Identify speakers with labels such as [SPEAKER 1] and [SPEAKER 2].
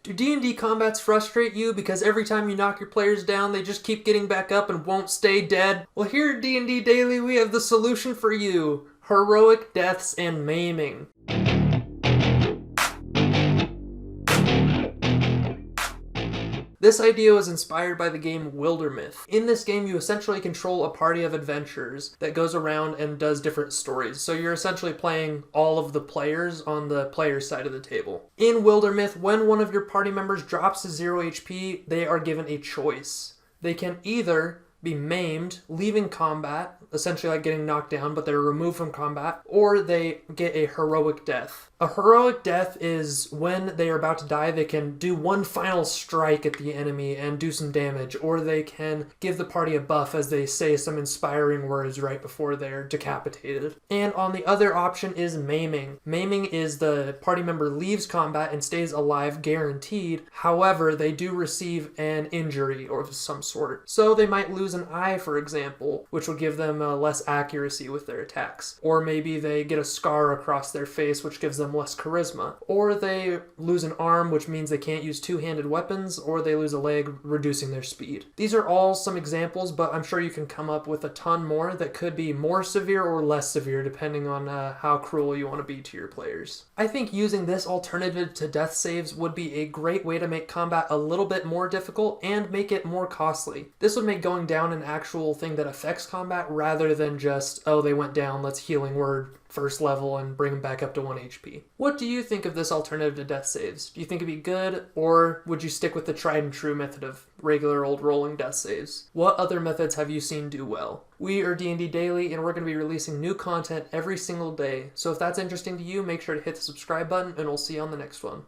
[SPEAKER 1] Do D&D combats frustrate you because every time you knock your players down, they just keep getting back up and won't stay dead? Well, here at D&D Daily, we have the solution for you. Heroic deaths and maiming. This idea was inspired by the game Wildermyth. In this game, you essentially control a party of adventurers that goes around and does different stories. So you're essentially playing all of the players on the player's side of the table. In Wildermyth, when one of your party members drops to 0 HP, they are given a choice. They can either be maimed, leaving combat, essentially like getting knocked down, but they're removed from combat, or they get a heroic death. A heroic death is when they are about to die, they can do one final strike at the enemy and do some damage, or they can give the party a buff as they say some inspiring words right before they're decapitated. And on the other option is maiming. Maiming is the party member leaves combat and stays alive guaranteed, however, they do receive an injury of some sort. So they might lose an eye, for example, which would give them less accuracy with their attacks. Or maybe they get a scar across their face, which gives them less charisma. Or they lose an arm, which means they can't use two-handed weapons, or they lose a leg, reducing their speed. These are all some examples, but I'm sure you can come up with a ton more that could be more severe or less severe, depending on how cruel you want to be to your players. I think using this alternative to death saves would be a great way to make combat a little bit more difficult and make it more costly. This would make going down an actual thing that affects combat rather than just, oh, they went down, let's healing word first level and bring them back up to 1 HP. What do you think of this alternative to death saves? Do you think it'd be good, or would you stick with the tried and true method of regular old rolling death saves? What other methods have you seen do well? We are D&D Daily, and we're going to be releasing new content every single day, so if that's interesting to you, make sure to hit the subscribe button, and we'll see you on the next one.